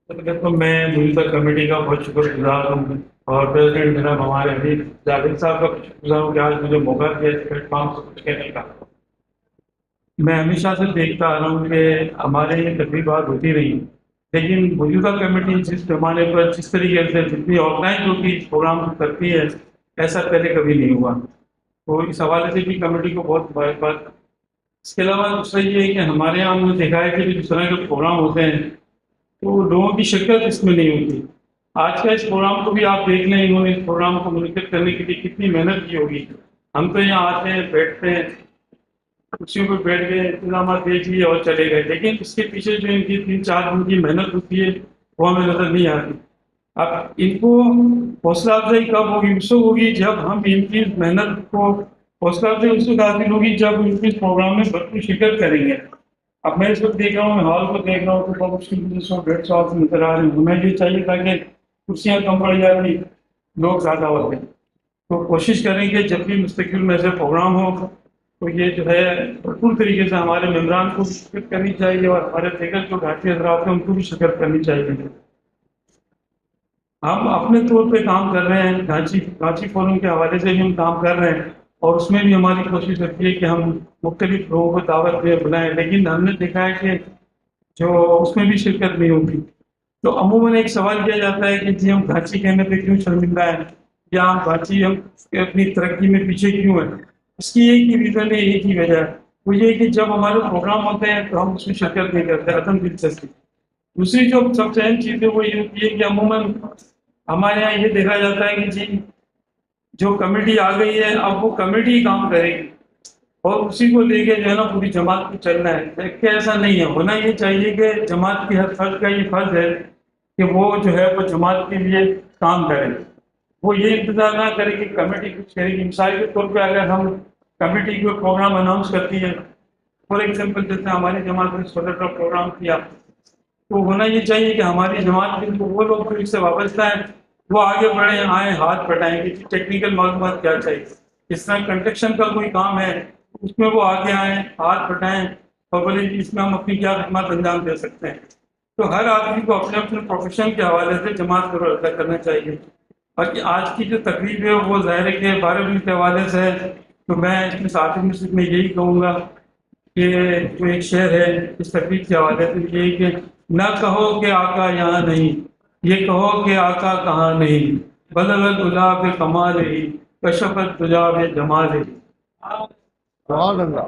تو میں موجودہ کمیٹی کا بہت شکر گزار ہوں اور پریزیڈنٹ جناب ہمارے حمید جاوید صاحب کا شکر گزار ہوں کہ آج مجھے موقع دیا اس پلیٹ فارم سے کچھ کہنے کا۔ میں ہمیشہ سے دیکھتا آ رہا ہوں کہ ہمارے یہ تقریبات ہوتی رہی، لیکن موجودہ کمیٹی جس پیمانے پر جس طریقے سے جتنی آرگنائز ہوتی پروگرام کو کرتی ہے، ایسا پہلے کبھی نہیں ہوا۔ تو اس حوالے سے بھی کمیٹی کو بہت مبارکباد۔ اس کے علاوہ دوسرا یہ ہے کہ ہمارے یہاں ہم نے دیکھا ہے کہ جس طرح کے پروگرام ہوتے ہیں تو لوگوں کی شرکت اس میں نہیں ہوتی۔ آج کا اس پروگرام کو بھی آپ دیکھ لیں، انہوں نے اس پروگرام کو منعقد کرنے کے لیے کتنی محنت کی ہوگی۔ ہم تو یہاں آتے ہیں، بیٹھتے ہیں، کرسیوں پہ بیٹھ گئے، انتظامات دیکھ لیے اور چلے گئے، لیکن اس کے پیچھے جو ان کی 3-4 دن کی محنت ہوتی ہے وہ ہمیں نظر نہیں آتی۔ اب ان کو حوصلہ افزائی کب ہوگی؟ اس وقت ہوگی جب ہم ان کی محنت کو حوصلہ افزائی اس وقت حاصل ہوگی جب ان کے پروگرام میں بھرپور شرکت کریں گے۔ اب میں اس وقت دیکھ رہا ہوں، ہال کو دیکھ رہا ہوں تو بہت مشکل 150 سے نظر آ رہے ہیں۔ ہمیں یہ چاہیے تھا کہ کرسیاں کم پڑ جاتی، لوگ زیادہ ہوتے ہیں۔ تو کوشش کریں کہ جب بھی مستقبل میں ایسے پروگرام ہو تو یہ جو ہے بھرپور طریقے سے ہمارے ممبران کو بھی شرکت کرنی چاہیے اور ہمارے دیگر جو گھاٹی حضرات ہیں ان کو بھی شرکت کرنی چاہیے۔ ہم اپنے طور پہ کام کر رہے ہیں، رانچی فورم کے حوالے سے بھی ہم کام کر رہے ہیں اور اس میں بھی ہماری کوشش رہتی ہے کہ ہم مختلف لوگوں کو دعوت دیں، بلائیں، لیکن ہم نے دیکھا ہے کہ جو اس میں بھی شرکت نہیں ہوتی۔ تو عموماً ایک سوال کیا جاتا ہے کہ جی ہم گھانچی کہنے پہ کیوں شرمندہ ہیں، یا ہم گھانچی ہم اپنی ترقی میں پیچھے کیوں ہیں؟ اس کی ایک ہی ریزن ہے، ایک ہی وجہ ہے، وہ یہ کہ جب ہمارے پروگرام ہوتے ہیں تو ہم اس میں شرکت نہیں کرتے، عدم دلچسپی۔ دوسری جو سب سے اہم چیز ہے وہ یہ ہوتی ہے کہ عموماً ہمارے یہاں یہ دیکھا جاتا ہے کہ جی جو کمیٹی آ گئی ہے اب وہ کمیٹی ہی کام کرے گی اور اسی کو لے کے جو ہے نا پوری جماعت کو چلنا ہے، دیکھ کے ایسا نہیں ہے۔ ہونا یہ چاہیے کہ جماعت کی ہر فرد کا یہ فرض ہے کہ وہ جو ہے وہ جماعت کے لیے کام کرے، وہ یہ انتظار نہ کرے کہ کمیٹی کچھ کرے گی۔ مثال کے طور پہ اگر ہم کمیٹی کو پروگرام اناؤنس کرتی ہے، فار ایگزامپل جیسے ہماری جماعت نے صدر کا پروگرام کیا، تو ہونا یہ چاہیے کہ ہماری جماعت کے وہ لوگ جو اس سے وابستہ ہیں وہ آگے بڑھیں، آئیں، ہاتھ بٹائیں کہ ٹیکنیکل معلومات کیا چاہیے، اس طرح کنسٹرکشن کا کوئی کام ہے اس میں وہ آگے آئیں، ہاتھ بٹائیں اور بولے کہ اس میں ہم اپنی کیا خدمات انجام دے سکتے ہیں۔ تو ہر آدمی کو اپنے اپنے پروفیشن کے حوالے سے جماعت کو رابطہ کرنا چاہیے۔ باقی آج کی جو تقریب ہے وہ ظاہر ہے کہ 12 کے حوالے سے ہے، تو میں اس میں آخر میں یہی کہوں گا کہ جو ایک شعر ہے اس تقریب کے حوالے سے یہی کہ نہ کہو کہ آقا یہاں نہیں، یہ کہو کہ آقا کہاں نہیں، بدل گلاب کمال ہی کشفت دجاب جمال ہی۔ سبحان اللہ۔